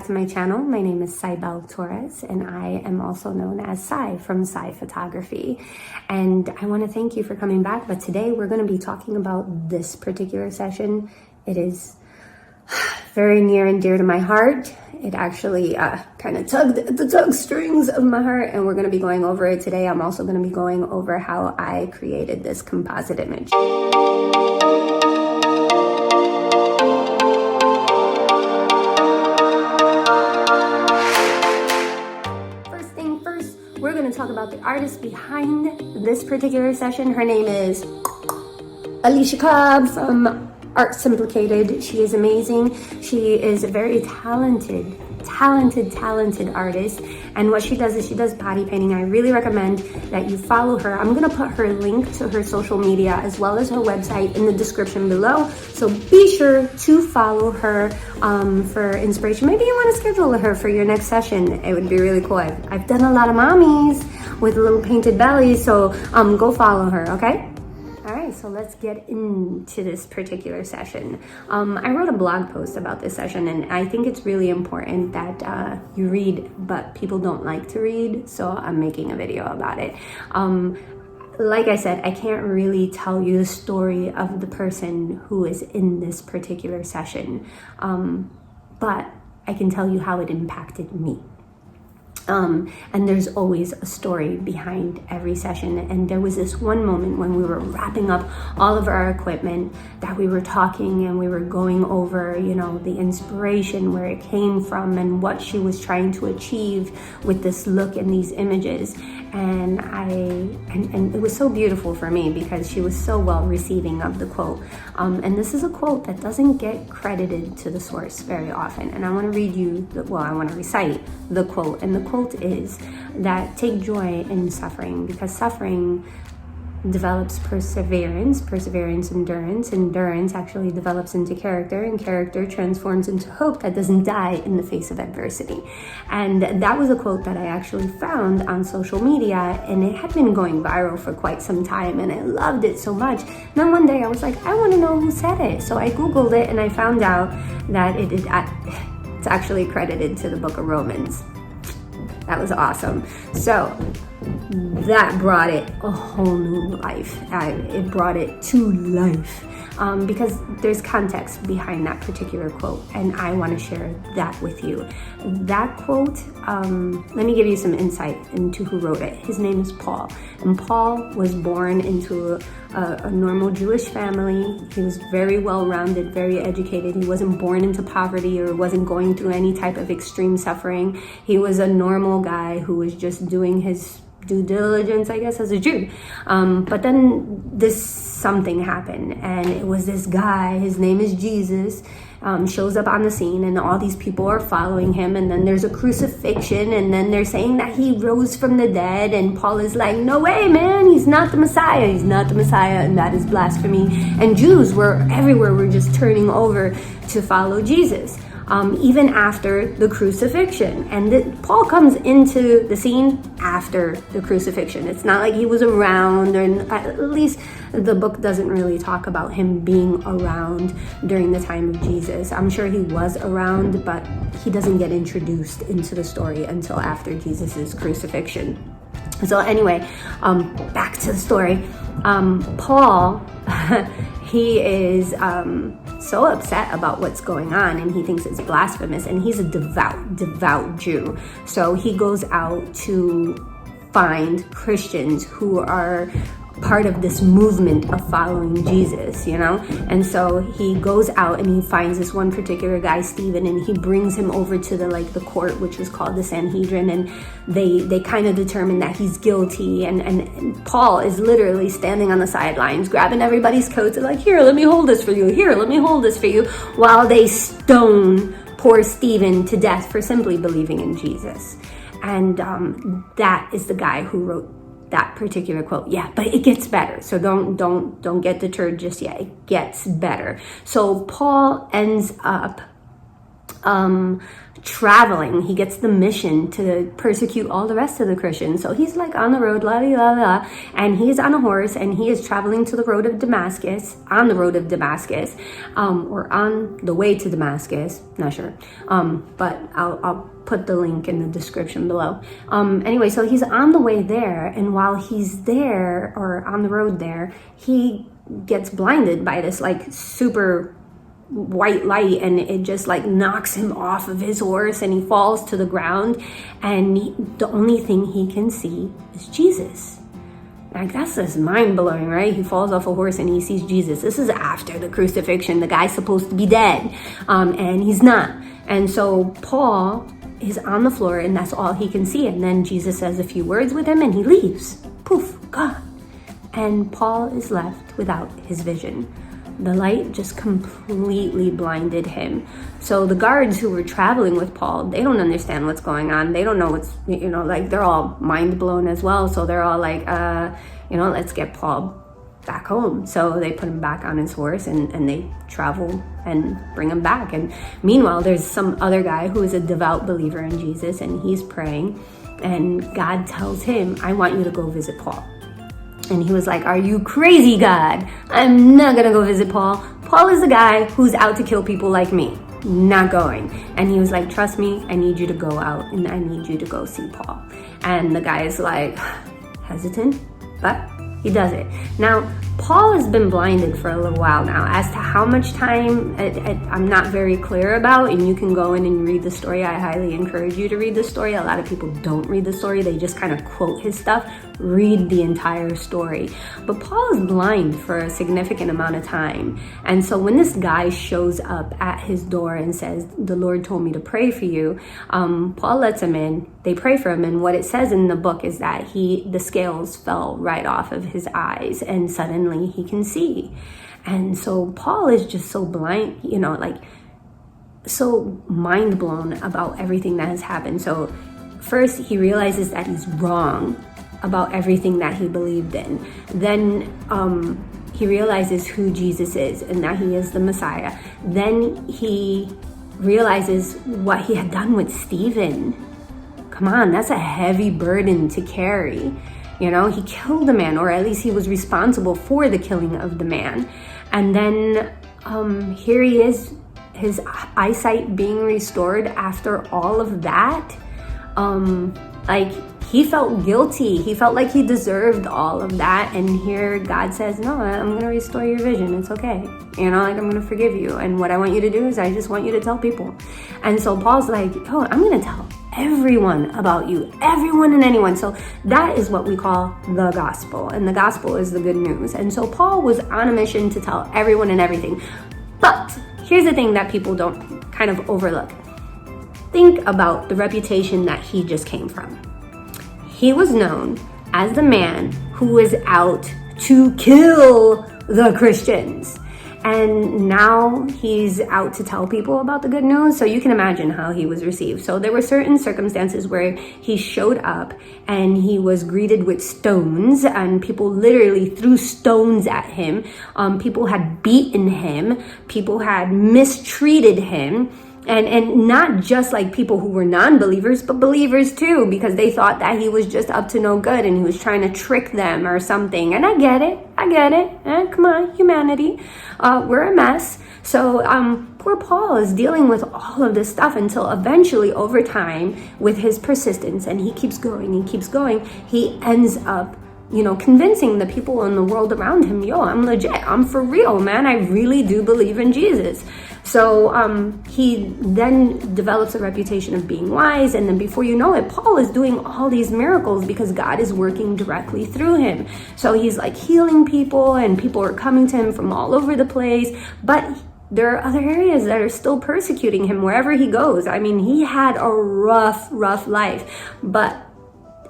to my channel. My name is Cybelle Torres, and I am also known as Cy from Cy Photography. And I want to thank you for coming back, but today we're going to be talking about this particular session. It is very near and dear to my heart. It actually kind of tugged at the tug strings of my heart, and we're going to be going over it today. I'm also going to be going over how I created this composite image. We're going to talk about the artist behind this particular session. Her name is Alicia Cobb from Art Simplicated. She is amazing. She is a very talented artist. And what she does is she does body painting. I really recommend that you follow her. I'm going to put her link to her social media as well as her website in the description below. So be sure to follow her for inspiration. Maybe you want to schedule her for your next session. It would be really cool. I've done a lot of mommies with little painted bellies. So go follow her, okay? All right, so let's get into this particular session. I wrote a blog post about this session, and I think it's really important that you read, but people don't like to read, so I'm making a video about it. Like I said, I can't really tell you the story of the person who is in this particular session, but I can tell you how it impacted me. And there's always a story behind every session. And there was this one moment when we were wrapping up all of our equipment that we were talking and we were going over, you know, the inspiration, where it came from and what she was trying to achieve with this look and these images. And and it was so beautiful for me because she was so well receiving of the quote. And this is a quote that doesn't get credited to the source very often. And I want to read you, I want to recite the quote. And the quote is that take joy in suffering, because suffering develops perseverance, endurance actually develops into character, and character transforms into hope that doesn't die in the face of adversity. And that was a quote that I actually found on social media, and it had been going viral for quite some time, and I loved it so much. And then one day I was like, I want to know who said it. So I Googled it, and I found out that it's actually credited to the book of Romans. That was awesome. So that brought it a whole new life. It brought it to life because there's context behind that particular quote, and I want to share that with you. That quote, let me give you some insight into who wrote it. His name is Paul, and Paul was born into a normal Jewish family. He was very well-rounded, very educated. He wasn't born into poverty or wasn't going through any type of extreme suffering. He was a normal guy who was just doing his due diligence, I guess, as a Jew. But then something happened, and it was this guy, his name is Jesus, shows up on the scene, and all these people are following him, and then there's a crucifixion, and then they're saying that he rose from the dead, and Paul is like, no way, man, he's not the Messiah, and that is blasphemy. And Jews were everywhere, were just turning over to follow Jesus. Even after the crucifixion. And Paul comes into the scene after the crucifixion. It's not like he was around, or at least the book doesn't really talk about him being around during the time of Jesus. I'm sure he was around, but he doesn't get introduced into the story until after Jesus's crucifixion. So anyway, back to the story. Paul, he is so upset about what's going on, and he thinks it's blasphemous, and he's a devout Jew. So he goes out to find Christians who are part of this movement of following Jesus, you know? And so he goes out and he finds this one particular guy, Stephen, and he brings him over to the court, which was called the Sanhedrin, and they kind of determine that he's guilty, and Paul is literally standing on the sidelines, grabbing everybody's coats and like, here, let me hold this for you, while they stone poor Stephen to death for simply believing in Jesus. And that is the guy who wrote that particular quote. Yeah, but it gets better. So don't get deterred just yet. It gets better. So Paul ends up traveling. He gets the mission to persecute all the rest of the Christians. So he's like on the road, la la la, and he is on a horse, and he is traveling to the road of Damascus, on the road of Damascus, or on the way to Damascus, not sure. But I'll put the link in the description below. Anyway, so he's on the way there, and while he's there, or on the road there, he gets blinded by this like super white light, and it just like knocks him off of his horse, and he falls to the ground, and the only thing he can see is Jesus. Like, that's just mind-blowing, right? He falls off a horse and he sees Jesus. This is after the crucifixion. The guy's supposed to be dead, and he's not. And so Paul is on the floor, and that's all he can see. And then Jesus says a few words with him, and he leaves. Poof, gone. And Paul is left without his vision. The light just completely blinded him. So the guards who were traveling with Paul, they don't understand what's going on. They don't know what's, like, they're all mind blown as well. So they're all like, let's get Paul back home. So they put him back on his horse, and they travel and bring him back. And meanwhile, there's some other guy who is a devout believer in Jesus, and he's praying, and God tells him, I want you to go visit Paul. And he was like, are you crazy, God? I'm not gonna go visit Paul. Paul is the guy who's out to kill people like me. Not going. And he was like, trust me, I need you to go out, and I need you to go see Paul. And the guy is like, hesitant, but he does it. Now, Paul has been blinded for a little while now. As to how much time, I'm not very clear about, and you can go in and read the story. I highly encourage you to read the story. A lot of people don't read the story. They just kind of quote his stuff. Read the entire story. But Paul is blind for a significant amount of time. And so when this guy shows up at his door and says, the Lord told me to pray for you, Paul lets him in. They pray for him. And what it says in the book is that the scales fell right off of his eyes, and suddenly he can see. And so Paul is just so blind, so mind blown about everything that has happened. So first he realizes that he's wrong about everything that he believed in. Then he realizes who Jesus is, and that he is the Messiah. Then he realizes what he had done with Stephen. Come on, that's a heavy burden to carry. He killed the man, or at least he was responsible for the killing of the man. And then here he is, his eyesight being restored after all of that. He felt guilty. He felt like he deserved all of that. And here God says, no, I'm going to restore your vision. It's okay. I'm going to forgive you. And what I want you to do is I just want you to tell people. And so Paul's like, I'm going to tell everyone about you, everyone and anyone. So that is what we call the gospel. And the gospel is the good news. And so Paul was on a mission to tell everyone and everything. But here's the thing that people don't kind of overlook. Think about the reputation that he just came from. He was known as the man who was out to kill the Christians. And now he's out to tell people about the good news. So you can imagine how he was received. So there were certain circumstances where he showed up and he was greeted with stones, and people literally threw stones at him. People had beaten him. People had mistreated him. And not just like people who were non-believers, but believers too, because they thought that he was just up to no good and he was trying to trick them or something. And I get it. Come on, humanity. We're a mess. So poor Paul is dealing with all of this stuff until eventually, over time, with his persistence, and he keeps going, he ends up convincing the people in the world around him, I'm legit, I'm for real, man, I really do believe in Jesus. So he then develops a reputation of being wise, and then before you know it, Paul is doing all these miracles because God is working directly through him. So he's like healing people, and people are coming to him from all over the place, but there are other areas that are still persecuting him wherever he goes. I mean, he had a rough life, but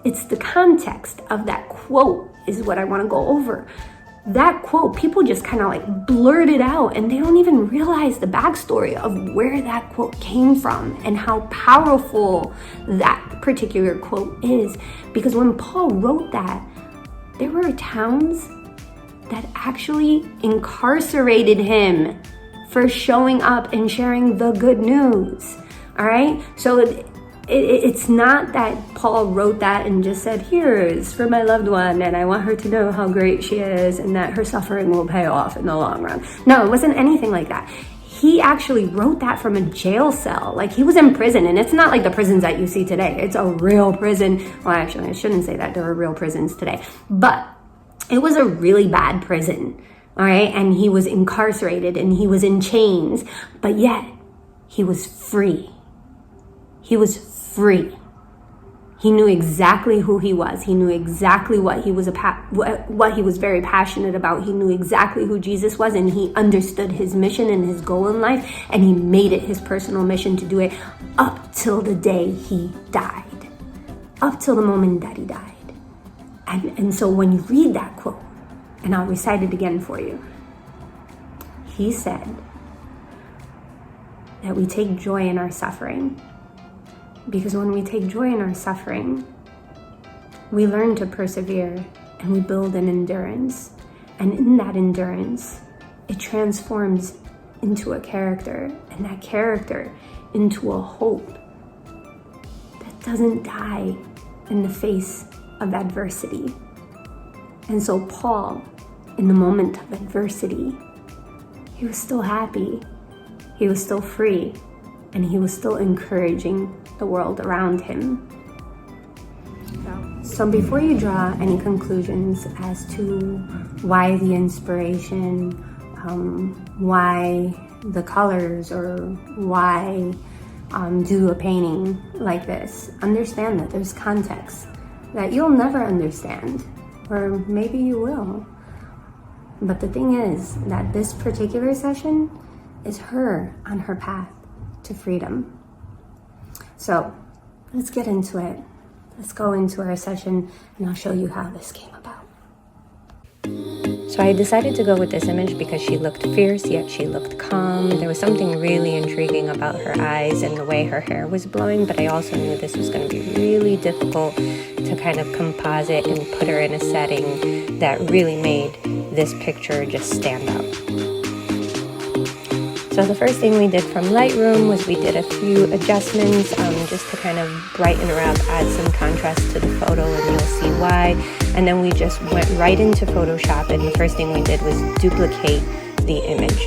it's the context of that quote is what I want to go over. That quote, people just kind of like blurt it out, and they don't even realize the backstory of where that quote came from and how powerful that particular quote is. Because when Paul wrote that, there were towns that actually incarcerated him for showing up and sharing the good news. All right? So it's not that Paul wrote that and just said, here's for my loved one, and I want her to know how great she is and that her suffering will pay off in the long run. No, it wasn't anything like that. He actually wrote that from a jail cell. Like, he was in prison, and it's not like the prisons that you see today. It's a real prison. Well, actually, I shouldn't say that. There are real prisons today. But it was a really bad prison, all right? And he was incarcerated, and he was in chains, but yet he was free. He was free. He knew exactly who he was. He knew exactly what he was what he was very passionate about. He knew exactly who Jesus was, and he understood his mission and his goal in life, and he made it his personal mission to do it up till the day he died. Up till the moment that he died. And so when you read that quote, and I'll recite it again for you, he said that we take joy in our suffering. Because when we take joy in our suffering, we learn to persevere and we build an endurance. And in that endurance, it transforms into a character, and that character into a hope that doesn't die in the face of adversity. And so Paul, in the moment of adversity, he was still happy, he was still free, and he was still encouraging the world around him. So before you draw any conclusions as to why the inspiration, why the colors, or why do a painting like this, understand that there's context that you'll never understand, or maybe you will. But the thing is that this particular session is her on her path to freedom. So let's get into it. Let's go into our session, and I'll show you how this came about. So I decided to go with this image because she looked fierce, yet she looked calm. There was something really intriguing about her eyes and the way her hair was blowing, but I also knew this was going to be really difficult to kind of composite and put her in a setting that really made this picture just stand out. So the first thing we did from Lightroom was we did a few adjustments just to kind of brighten her up, add some contrast to the photo, and you'll see why. And then we just went right into Photoshop, and the first thing we did was duplicate the image.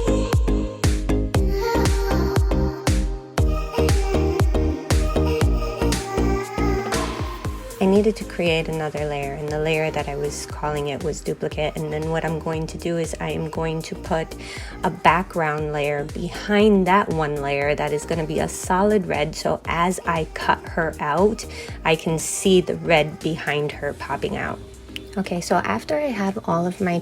I needed to create another layer, and the layer that I was calling it was duplicate. And then what I'm going to do is I am going to put a background layer behind that one layer that is going to be a solid red, so as I cut her out, I can see the red behind her popping out. Okay, so after I have all of my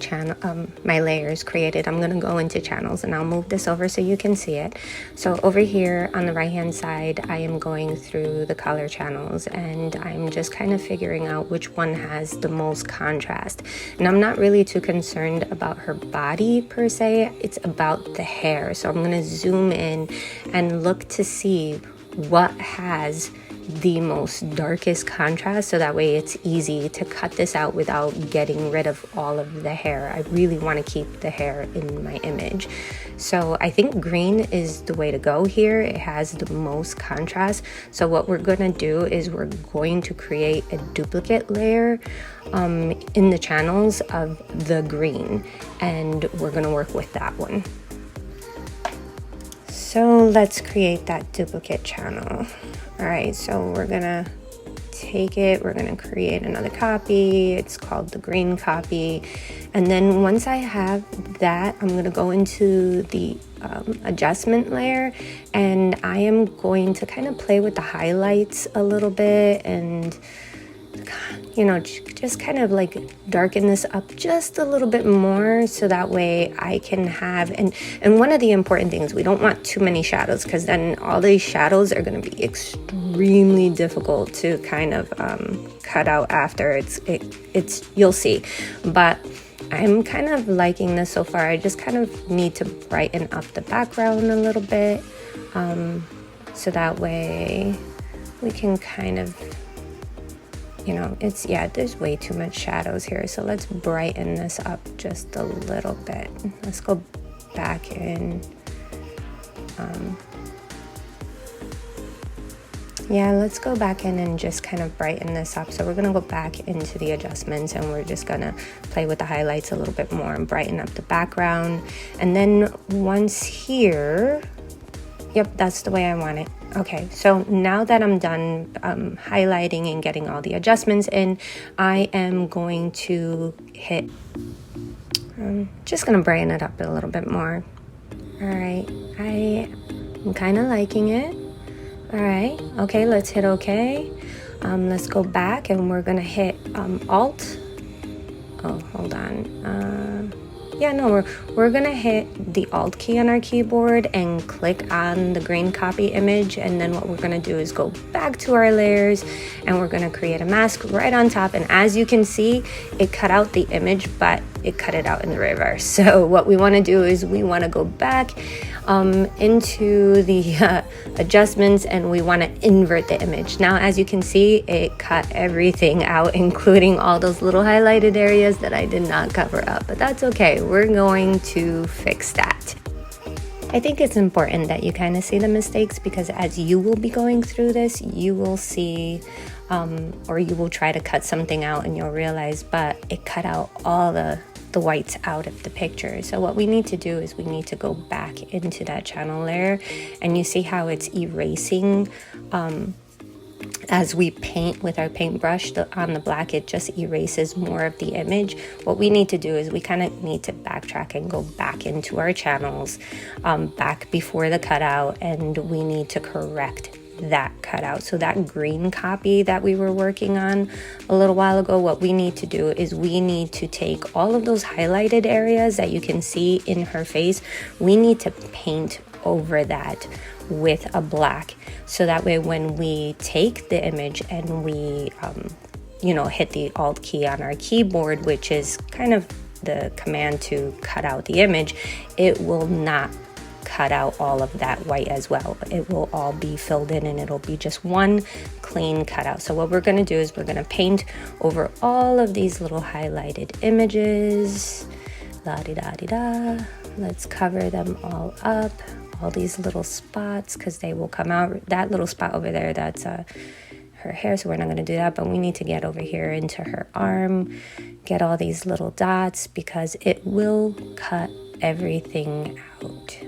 my layers created, I'm going to go into channels, and I'll move this over so you can see it. So over here on the right hand side, I am going through the color channels, and I'm just kind of figuring out which one has the most contrast. And I'm not really too concerned about her body per se, it's about the hair. So I'm going to zoom in and look to see what has the most darkest contrast, so that way it's easy to cut this out without getting rid of all of the hair. I really want to keep the hair in my image. So I think green is the way to go here. It has the most contrast. So what we're going to do is we're going to create a duplicate layer in the channels of the green, and we're going to work with that one. So let's create that duplicate channel. All right, so we're gonna take it, we're gonna create another copy. It's called the green copy. And then once I have that, I'm gonna go into the adjustment layer, and I am going to kind of play with the highlights a little bit, and you know, just kind of like darken this up just a little bit more, so that way I can have, and one of the important things, we don't want too many shadows, because then all these shadows are going to be extremely difficult to kind of cut out after. It's you'll see, but I'm kind of liking this so far. I just kind of need to brighten up the background a little bit, so that way we can kind of, you know, there's way too much shadows here. So let's brighten this up just a little bit. Let's go back in Yeah, let's go back in and just kind of brighten this up. So we're gonna go back into the adjustments and we're just gonna play with the highlights a little bit more and brighten up the background. And then once here, yep, that's the way I want it. Okay, so now that I'm done highlighting and getting all the adjustments in, I am going to hit, I'm just gonna brighten it up a little bit more. All right, I'm kind of liking it. All right, okay, let's hit okay. Let's go back and we're gonna hit Alt. Oh, hold on. Yeah, no, we're gonna hit the Alt key on our keyboard and click on the green copy image, and then what we're gonna do is go back to our layers and we're gonna create a mask right on top. And as you can see, it cut out the image, but it cut it out in the reverse. So what we wanna do is we wanna go back into the adjustments and we want to invert the image. Now, as you can see, it cut everything out, including all those little highlighted areas that I did not cover up, but that's okay. We're going to fix that. I think it's important that you kind of see the mistakes, because as you will be going through this, you will see or you will try to cut something out and you'll realize, but it cut out all the whites out of the picture. So what we need to do is we need to go back into that channel layer, and you see how it's erasing as we paint with our paintbrush on the black. It just erases more of the image. What we need to do is we kind of need to backtrack and go back into our channels back before the cutout, and we need to correct that cutout. So that green copy that we were working on a little while ago, what we need to do is we need to take all of those highlighted areas that you can see in her face, we need to paint over that with a black, so that way when we take the image and we hit the Alt key on our keyboard, which is kind of the command to cut out the image, it will not cut out all of that white as well. It will all be filled in and it'll be just one clean cutout. So what we're going to do is we're going to paint over all of these little highlighted images. La-di-da-di-da. Let's cover them all up, all these little spots, because they will come out. That little spot over there, that's her hair, so we're not going to do that, but we need to get over here into her arm, get all these little dots, because it will cut everything out.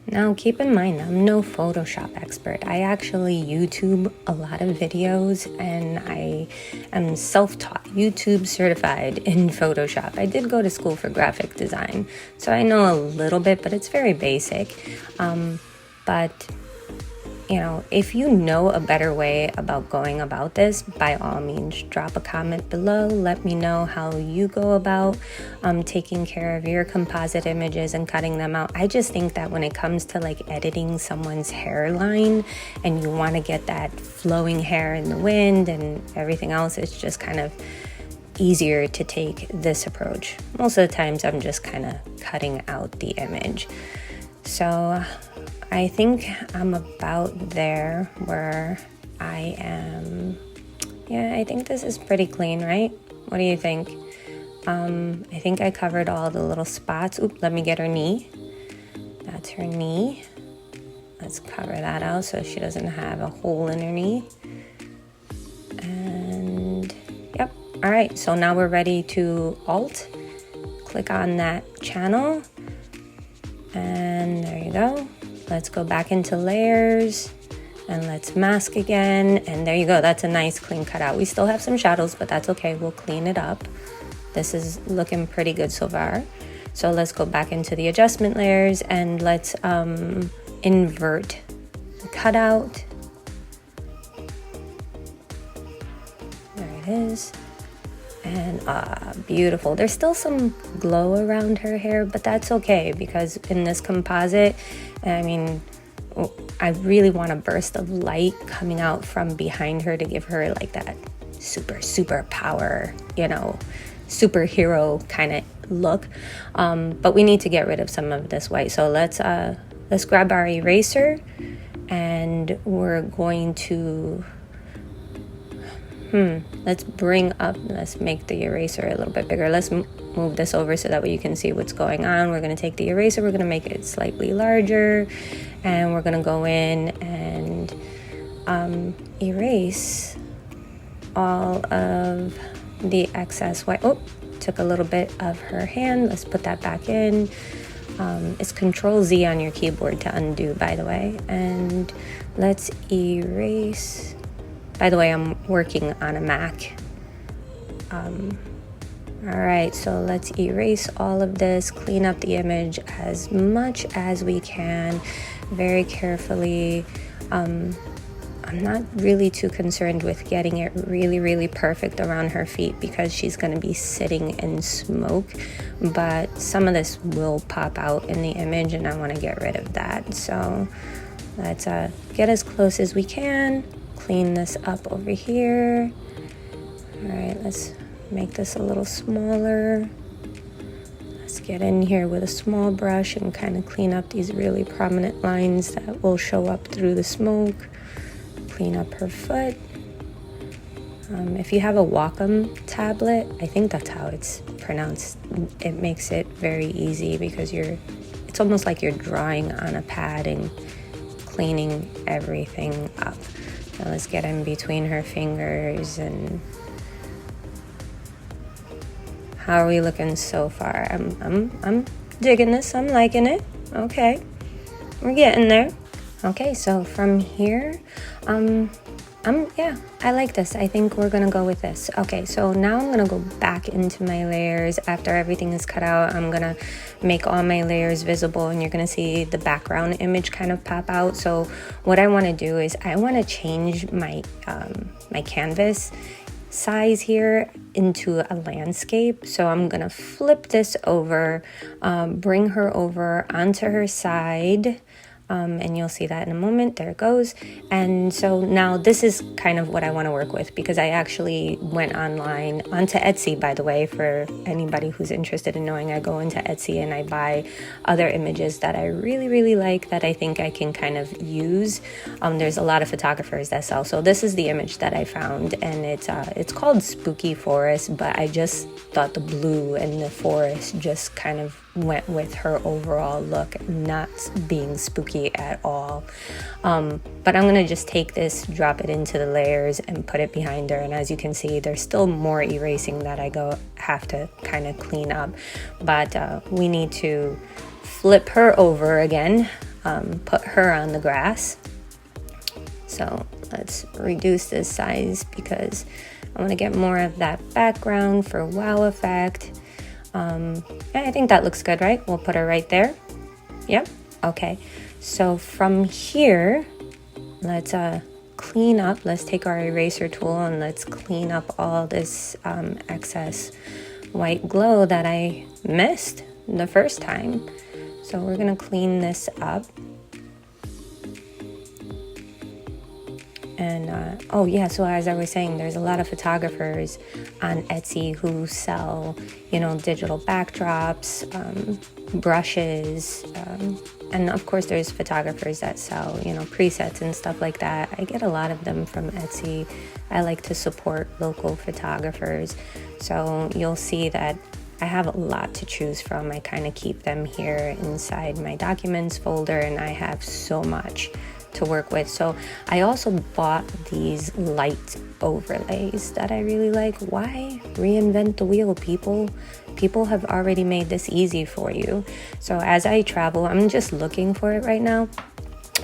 Now, keep in mind, I'm no Photoshop expert. I actually YouTube a lot of videos, and I am self-taught, YouTube certified in Photoshop. I did go to school for graphic design, so I know a little bit, but it's very basic. But if you know a better way about going about this, by all means, drop a comment below. Let me know how you go about taking care of your composite images and cutting them out. I just think that when it comes to like editing someone's hairline and you want to get that flowing hair in the wind and everything else, it's just kind of easier to take this approach. Most of the times I'm just kind of cutting out the image. So I think I'm about there where I am. Yeah, I think this is pretty clean, right? What do you think? I think I covered all the little spots. Oop, let me get her knee. That's her knee. Let's cover that out so she doesn't have a hole in her knee. And yep, all right, so now we're ready to Alt. Click on that channel. And there you go. Let's go back into layers and let's mask again. And there you go. That's a nice clean cutout. We still have some shadows, but that's okay. We'll clean it up. This is looking pretty good so far. So let's go back into the adjustment layers and let's invert the cutout. There it is. And beautiful. There's still some glow around her hair, but that's okay, because in this composite, I mean, I really want a burst of light coming out from behind her to give her like that super power, superhero kind of look. But we need to get rid of some of this white. So let's grab our eraser, and we're going to let's make the eraser a little bit bigger. Let's move this over so that way you can see what's going on. We're going to take the eraser, we're going to make it slightly larger, and we're going to go in and erase all of the excess white. Oh, took a little bit of her hand. Let's put that back in. It's Control Z on your keyboard to undo, by the way. And let's erase. By the way, I'm working on a Mac. All right, so let's erase all of this, clean up the image as much as we can, very carefully. I'm not really too concerned with getting it really, really perfect around her feet because she's going to be sitting in smoke, but some of this will pop out in the image and I want to get rid of that. So let's get as close as we can, clean this up over here. All right, let's make this a little smaller. Let's get in here with a small brush and kind of clean up these really prominent lines that will show up through the smoke. Clean up her foot. If you have a Wacom tablet, I think that's how it's pronounced, it makes it very easy because it's almost like you're drawing on a pad and cleaning everything up. Now let's get in between her fingers. And how are we looking so far? I'm digging this, I'm liking it. Okay, we're getting there. Okay, so from here, yeah, I like this. I think we're gonna go with this. Okay, so now I'm gonna go back into my layers. After everything is cut out, I'm gonna make all my layers visible and you're gonna see the background image kind of pop out. So what I wanna do is I wanna change my, my canvas size here into a landscape. So I'm gonna flip this over, bring her over onto her side. And you'll see that in a moment. There it goes. And so now this is kind of what I want to work with because I actually went online onto Etsy, by the way, for anybody who's interested in knowing. I go into Etsy and I buy other images that I really, really like that I think I can kind of use. There's a lot of photographers that sell. So this is the image that I found, and it's called Spooky Forest, but I just thought the blue and the forest just kind of went with her overall look, not being spooky at all. But I'm gonna just take this, drop it into the layers and put it behind her, and as you can see there's still more erasing that I have to kind of clean up, but we need to flip her over again, put her on the grass. So let's reduce this size because I want to get more of that background for wow effect. I think that looks good, right? We'll put her right there. Yep. Okay. So from here, let's clean up. Let's take our eraser tool and let's clean up all this excess white glow that I missed the first time. So we're gonna clean this up. And oh yeah, so as I was saying, there's a lot of photographers on Etsy who sell, you know, digital backdrops, brushes, and of course there's photographers that sell, you know, presets and stuff like that. I get a lot of them from Etsy. I like to support local photographers, so you'll see that I have a lot to choose from. I kind of keep them here inside my documents folder, and I have so much to work with. So I also bought these light overlays that I really like. Why reinvent the wheel, people? People have already made this easy for you. So as I travel, I'm just looking for it right now.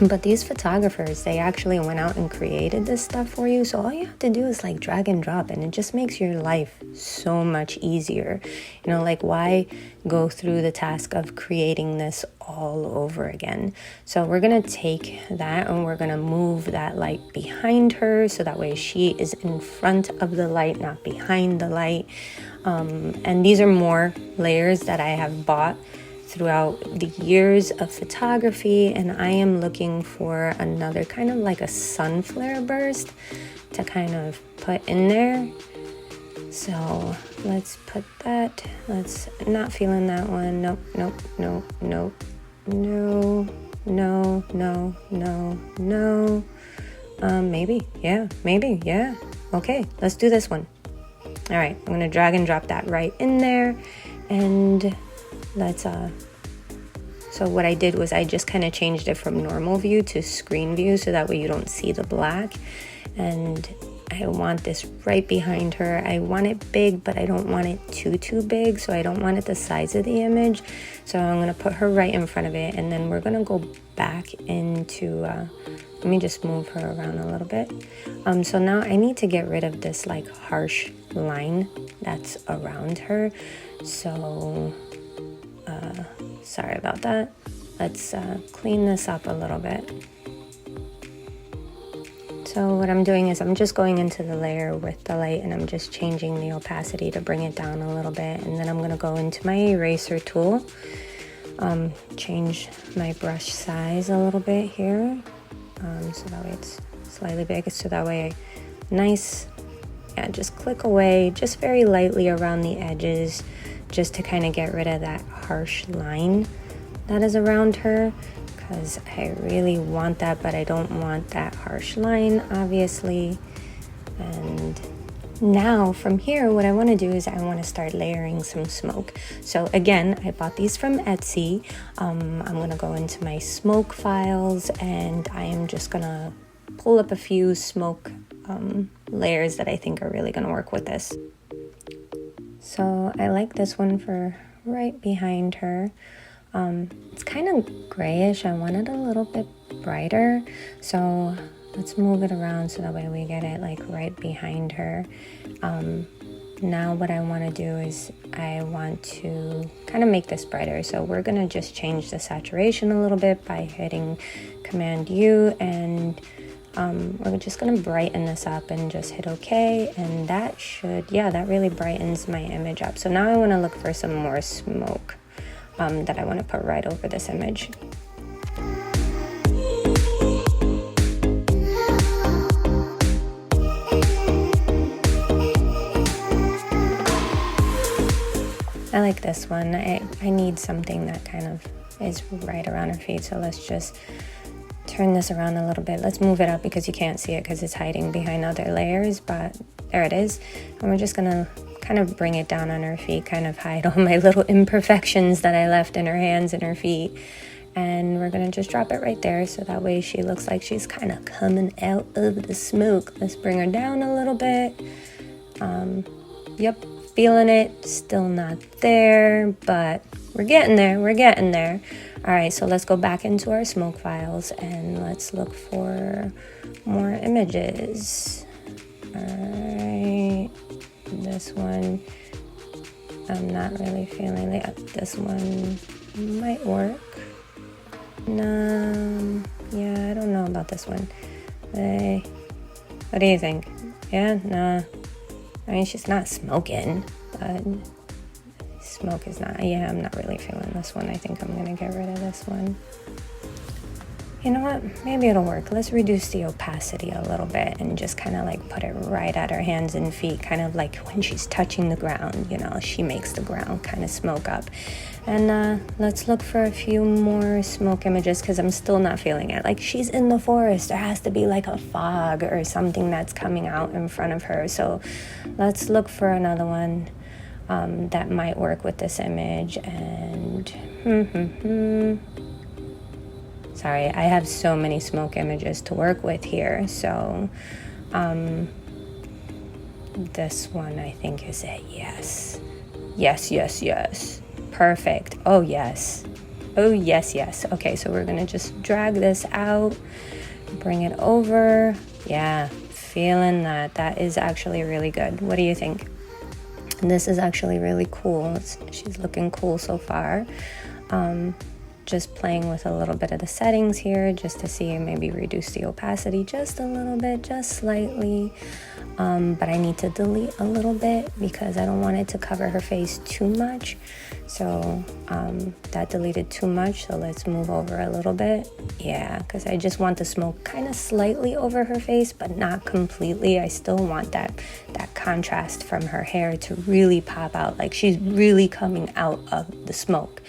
But these photographers, they actually went out and created this stuff for you. So all you have to do is like drag and drop, and it just makes your life so much easier. You know, like why go through the task of creating this all over again? So we're going to take that and we're going to move that light behind her. So that way she is in front of the light, not behind the light. And these are more layers that I have bought throughout the years of photography, and I am looking for another kind of like a sun flare burst to kind of put in there. So let's put that. Let's not feeling that one. Nope, nope, nope, nope, no, no, no, no, no. Maybe, yeah. Okay, let's do this one. All right, I'm gonna drag and drop that right in there. And let's so what I did was I just kind of changed it from normal view to screen view, so that way you don't see the black. And I want this right behind her. I want it big, but I don't want it too big, so I don't want it the size of the image. So I'm gonna put her right in front of it, and then we're gonna go back into, let me just move her around a little bit. So now I need to get rid of this like harsh line that's around her. So sorry about that. Let's clean this up a little bit. So what I'm doing is I'm just going into the layer with the light, and I'm just changing the opacity to bring it down a little bit. And then I'm gonna go into my eraser tool, change my brush size a little bit here, so that way it's slightly big, so that way nice, yeah, just click away just very lightly around the edges, just to kind of get rid of that harsh line that is around her, because I really want that, but I don't want that harsh line, obviously. And now from here, what I want to do is I want to start layering some smoke. So again, I bought these from Etsy. I'm going to go into my smoke files, and I am just going to pull up a few smoke layers that I think are really going to work with this. So I like this one for right behind her. It's kind of grayish. I want it a little bit brighter. So let's move it around so that way we get it like right behind her. Now what I want to do is I want to kind of make this brighter. So we're going to just change the saturation a little bit by hitting Command U, and we're just going to brighten this up and just hit OK, and that should, yeah, that really brightens my image up. So now I want to look for some more smoke that I want to put right over this image. I like this one. I need something that kind of is right around her feet, so let's just turn this around a little bit. Let's move it up because you can't see it because it's hiding behind other layers, but there it is. And we're just gonna kind of bring it down on her feet, kind of hide all my little imperfections that I left in her hands and her feet. And we're gonna just drop it right there, so that way she looks like she's kind of coming out of the smoke. Let's bring her down a little bit. Yep, feeling it, still not there, but we're getting there, we're getting there. All right, so let's go back into our smoke files and let's look for more images. All right, this one, I'm not really feeling it. This one might work. No, yeah, I don't know about this one. Hey, what do you think? Yeah, nah. I mean, she's not smoking, but smoke is not, yeah, I'm not really feeling this one. I think I'm gonna get rid of this one. You know what, maybe it'll work. Let's reduce the opacity a little bit and just kind of like put it right at her hands and feet, kind of like when she's touching the ground, you know, she makes the ground kind of smoke up. And let's look for a few more smoke images because I'm still not feeling it. Like, she's in the forest, there has to be like a fog or something that's coming out in front of her. So let's look for another one that might work with this image. And sorry, I have so many smoke images to work with here. So this one I think is a yes. Yes, yes, yes. Perfect. Oh, yes. Oh, yes, yes. Okay, so we're gonna just drag this out, bring it over. Yeah, feeling that. That is actually really good. What do you think? This is actually really cool. She's looking cool so far. Just playing with a little bit of the settings here just to see, maybe reduce the opacity just a little bit, just slightly. But I need to delete a little bit because I don't want it to cover her face too much. So that deleted too much, so let's move over a little bit. Yeah, because I just want the smoke kind of slightly over her face, but not completely. I still want that contrast from her hair to really pop out, like she's really coming out of the smoke.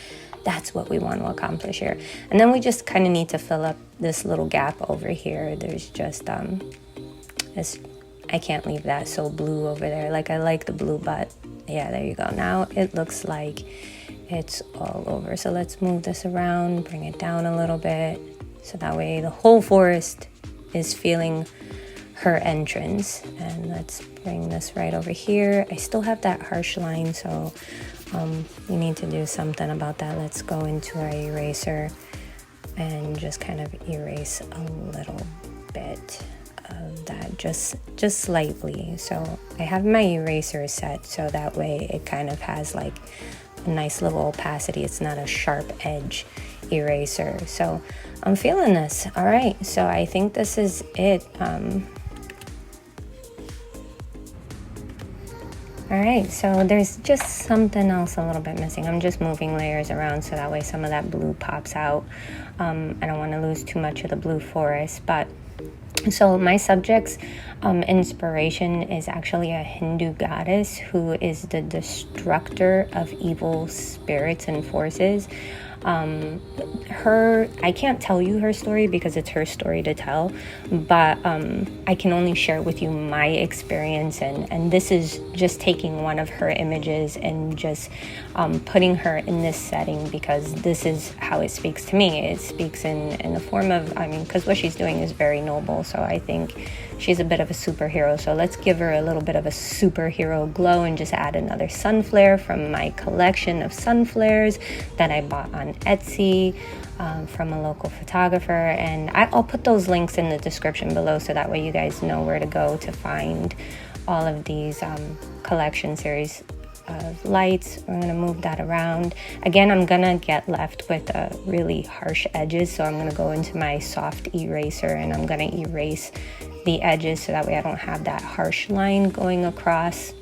That's what we want to accomplish here. And then we just kind of need to fill up this little gap over here. There's just this I can't leave that so blue over there. Like, I like the blue, but yeah, there you go. Now it looks like it's all over. So let's move this around, bring it down a little bit, so that way the whole forest is feeling her entrance. And let's bring this right over here. I still have that harsh line, so we need to do something about that. Let's go into our eraser and just kind of erase a little bit of that, just slightly. So I have my eraser set so that way it kind of has like a nice little opacity. It's not a sharp edge eraser. So I'm feeling this. All right, so I think this is it. All right, so there's just something else a little bit missing. I'm just moving layers around so that way some of that blue pops out. I don't want to lose too much of the blue forest, but so my subject's inspiration is actually a Hindu goddess who is the destructor of evil spirits and forces. I can't tell you her story because it's her story to tell, but I can only share with you my experience, and this is just taking one of her images and just putting her in this setting because this is how it speaks to me. It speaks in the form of, I mean, because what she's doing is very noble, so I think she's a bit of a superhero. So let's give her a little bit of a superhero glow and just add another sun flare from my collection of sun flares that I bought on Etsy from a local photographer. And I'll put those links in the description below so that way you guys know where to go to find all of these collection series of lights. I'm going to move that around. Again, I'm going to get left with really harsh edges, so I'm going to go into my soft eraser and I'm going to erase the edges so that way I don't have that harsh line going across.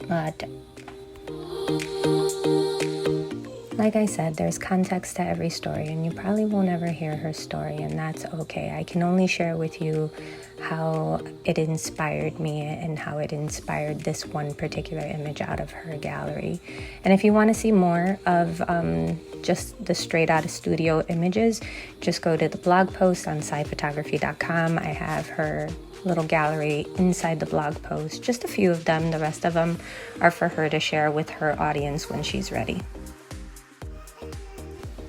But like I said, there's context to every story, and you probably won't ever hear her story, and that's okay. I can only share with you how it inspired me and how it inspired this one particular image out of her gallery. And if you want to see more of just the straight out of studio images, just go to the blog post on sciphotography.com. I have her little gallery inside the blog post, just a few of them. The rest of them are for her to share with her audience when she's ready.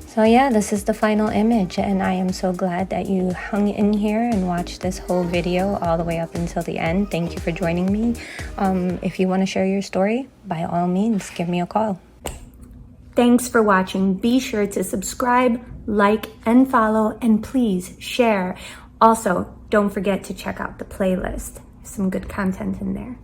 So yeah, this is the final image, and I am so glad that you hung in here and watched this whole video all the way up until the end. Thank you for joining me. If you want to share your story, by all means, give me a call. Thanks for watching. Be sure to subscribe, like, and follow, and please share. Also, don't forget to check out the playlist. Some good content in there.